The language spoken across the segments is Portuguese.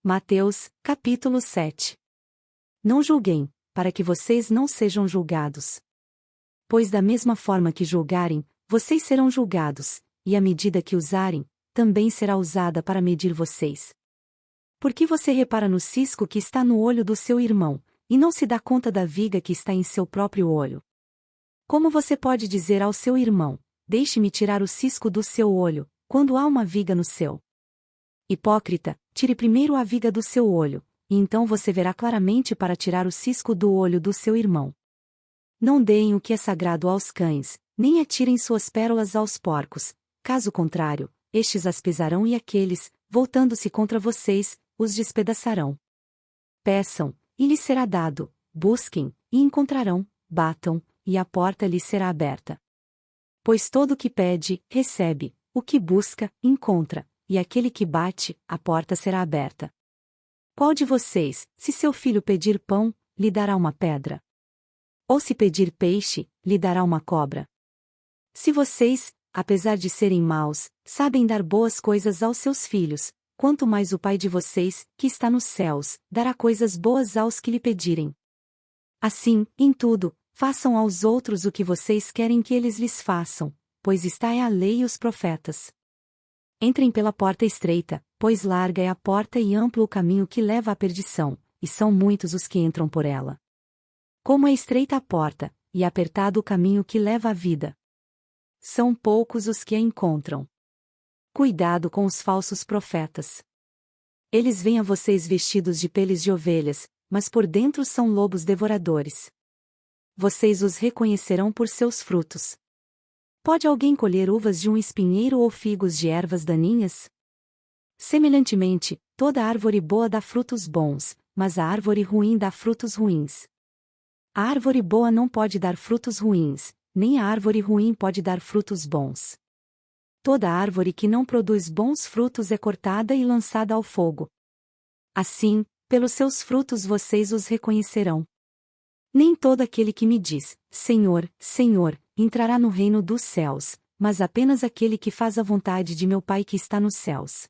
Mateus, capítulo 7. Não julguem, para que vocês não sejam julgados. Pois da mesma forma que julgarem, vocês serão julgados, e a medida que usarem, também será usada para medir vocês. Por que você repara no cisco que está no olho do seu irmão, e não se dá conta da viga que está em seu próprio olho? Como você pode dizer ao seu irmão, deixe-me tirar o cisco do seu olho, quando há uma viga no seu? Hipócrita, tire primeiro a viga do seu olho, e então você verá claramente para tirar o cisco do olho do seu irmão. Não deem o que é sagrado aos cães, nem atirem suas pérolas aos porcos, caso contrário, estes as pisarão e aqueles, voltando-se contra vocês, os despedaçarão. Peçam, e lhes será dado, busquem, e encontrarão, batam, e a porta lhes será aberta. Pois todo o que pede, recebe, o que busca, encontra, e aquele que bate, a porta será aberta. Qual de vocês, se seu filho pedir pão, lhe dará uma pedra? Ou se pedir peixe, lhe dará uma cobra? Se vocês, apesar de serem maus, sabem dar boas coisas aos seus filhos, quanto mais o Pai de vocês, que está nos céus, dará coisas boas aos que lhe pedirem. Assim, em tudo, façam aos outros o que vocês querem que eles lhes façam, pois está é a lei e os profetas. Entrem pela porta estreita, pois larga é a porta e amplo o caminho que leva à perdição, e são muitos os que entram por ela. Como é estreita a porta, e apertado o caminho que leva à vida. São poucos os que a encontram. Cuidado com os falsos profetas. Eles vêm a vocês vestidos de peles de ovelhas, mas por dentro são lobos devoradores. Vocês os reconhecerão por seus frutos. Pode alguém colher uvas de um espinheiro ou figos de ervas daninhas? Semelhantemente, toda árvore boa dá frutos bons, mas a árvore ruim dá frutos ruins. A árvore boa não pode dar frutos ruins, nem a árvore ruim pode dar frutos bons. Toda árvore que não produz bons frutos é cortada e lançada ao fogo. Assim, pelos seus frutos vocês os reconhecerão. Nem todo aquele que me diz, Senhor, Senhor, entrará no reino dos céus, mas apenas aquele que faz a vontade de meu Pai que está nos céus.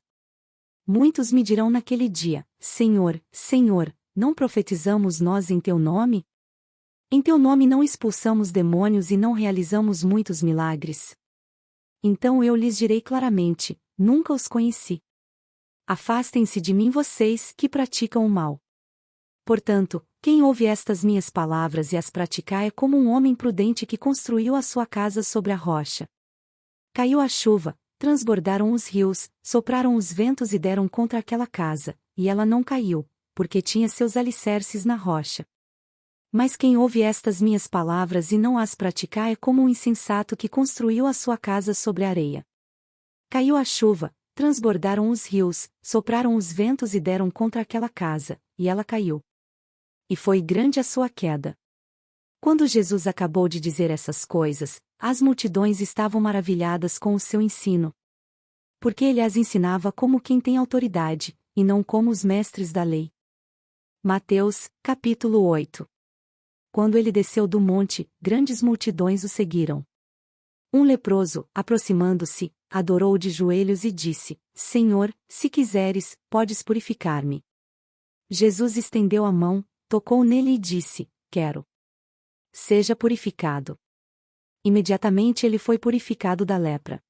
Muitos me dirão naquele dia, Senhor, Senhor, não profetizamos nós em teu nome? Em teu nome não expulsamos demônios e não realizamos muitos milagres? Então eu lhes direi claramente, nunca os conheci. Afastem-se de mim vocês que praticam o mal. Portanto, quem ouve estas minhas palavras e as praticar é como um homem prudente que construiu a sua casa sobre a rocha. Caiu a chuva, transbordaram os rios, sopraram os ventos e deram contra aquela casa, e ela não caiu, porque tinha seus alicerces na rocha. Mas quem ouve estas minhas palavras e não as praticar é como um insensato que construiu a sua casa sobre a areia. Caiu a chuva, transbordaram os rios, sopraram os ventos e deram contra aquela casa, e ela caiu. E foi grande a sua queda. Quando Jesus acabou de dizer essas coisas, as multidões estavam maravilhadas com o seu ensino. Porque ele as ensinava como quem tem autoridade, e não como os mestres da lei. Mateus, capítulo 8. Quando ele desceu do monte, grandes multidões o seguiram. Um leproso, aproximando-se, adorou de joelhos e disse, Senhor, se quiseres, podes purificar-me. Jesus estendeu a mão, tocou nele e disse, quero. Seja purificado. Imediatamente ele foi purificado da lepra.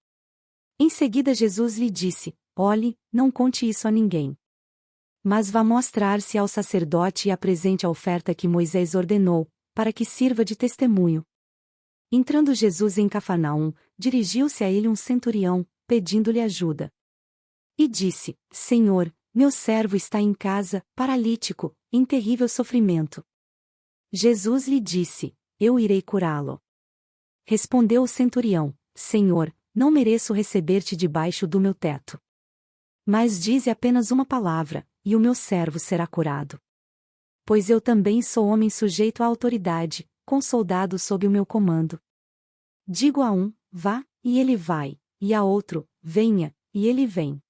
Em seguida Jesus lhe disse, olhe, não conte isso a ninguém. Mas vá mostrar-se ao sacerdote e apresente a oferta que Moisés ordenou, para que sirva de testemunho. Entrando Jesus em Cafarnaum, dirigiu-se a ele um centurião, pedindo-lhe ajuda. E disse, Senhor, meu servo está em casa, paralítico, em terrível sofrimento. Jesus lhe disse, eu irei curá-lo. Respondeu o centurião, Senhor, não mereço receber-te debaixo do meu teto. Mas dize apenas uma palavra, e o meu servo será curado. Pois eu também sou homem sujeito à autoridade, com soldados sob o meu comando. Digo a um, vá, e ele vai, e a outro, venha, e ele vem.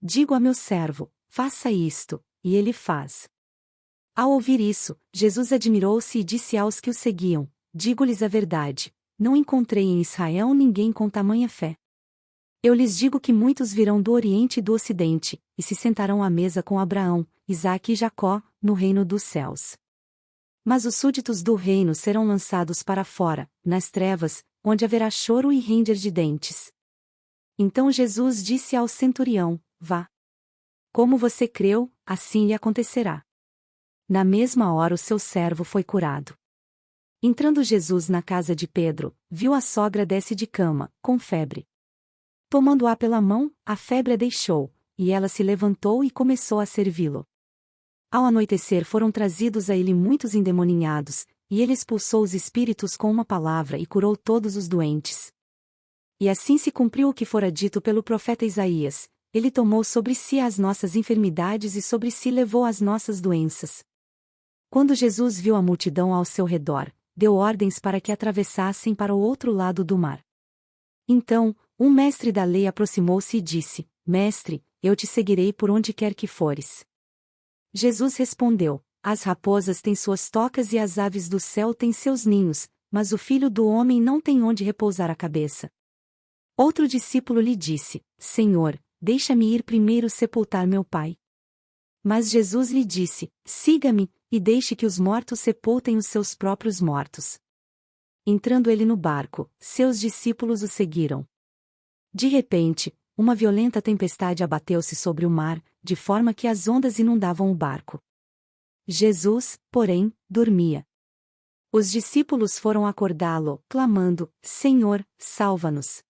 Digo a meu servo, faça isto, e ele faz. Ao ouvir isso, Jesus admirou-se e disse aos que o seguiam, digo-lhes a verdade, não encontrei em Israel ninguém com tamanha fé. Eu lhes digo que muitos virão do Oriente e do Ocidente, e se sentarão à mesa com Abraão, Isaque e Jacó, no reino dos céus. Mas os súditos do reino serão lançados para fora, nas trevas, onde haverá choro e ranger de dentes. Então Jesus disse ao centurião: Vá. Como você creu, assim lhe acontecerá. Na mesma hora o seu servo foi curado. Entrando Jesus na casa de Pedro, viu a sogra desce de cama, com febre. Tomando-a pela mão, a febre a deixou, e ela se levantou e começou a servi-lo. Ao anoitecer foram trazidos a ele muitos endemoninhados, e ele expulsou os espíritos com uma palavra e curou todos os doentes. E assim se cumpriu o que fora dito pelo profeta Isaías: ele tomou sobre si as nossas enfermidades e sobre si levou as nossas doenças. Quando Jesus viu a multidão ao seu redor, deu ordens para que atravessassem para o outro lado do mar. Então, um mestre da lei aproximou-se e disse: Mestre, eu te seguirei por onde quer que fores. Jesus respondeu: As raposas têm suas tocas e as aves do céu têm seus ninhos, mas o Filho do Homem não tem onde repousar a cabeça. Outro discípulo lhe disse: Senhor, deixa-me ir primeiro sepultar meu pai. Mas Jesus lhe disse: Siga-me, e deixe que os mortos sepultem os seus próprios mortos. Entrando ele no barco, seus discípulos o seguiram. De repente, uma violenta tempestade abateu-se sobre o mar, de forma que as ondas inundavam o barco. Jesus, porém, dormia. Os discípulos foram acordá-lo, clamando: Senhor, salva-nos!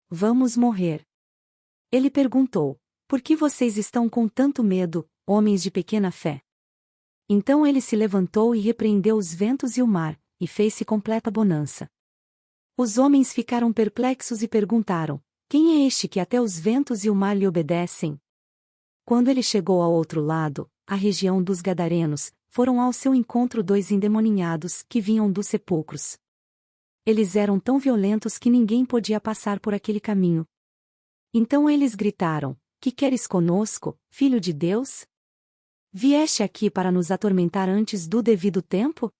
Vamos morrer. Ele perguntou: Por que vocês estão com tanto medo, homens de pequena fé? Então ele se levantou e repreendeu os ventos e o mar, e fez-se completa bonança. Os homens ficaram perplexos e perguntaram: Quem é este que até os ventos e o mar lhe obedecem? Quando ele chegou ao outro lado, a região dos Gadarenos, foram ao seu encontro 2 endemoninhados que vinham dos sepulcros. Eles eram tão violentos que ninguém podia passar por aquele caminho. Então eles gritaram: Que queres conosco, filho de Deus? Vieste aqui para nos atormentar antes do devido tempo?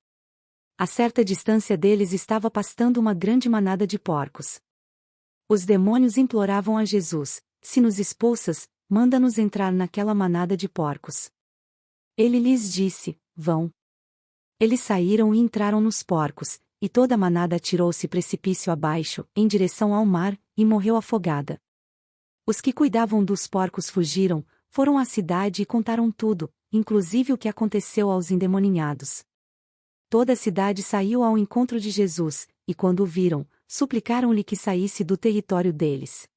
A certa distância deles estava pastando uma grande manada de porcos. Os demônios imploravam a Jesus: Se nos expulsas, manda-nos entrar naquela manada de porcos. Ele lhes disse: Vão. Eles saíram e entraram nos porcos, e toda a manada atirou-se precipício abaixo, em direção ao mar, e morreu afogada. Os que cuidavam dos porcos fugiram, foram à cidade e contaram tudo, inclusive o que aconteceu aos endemoninhados. Toda a cidade saiu ao encontro de Jesus, e quando o viram, suplicaram-lhe que saísse do território deles.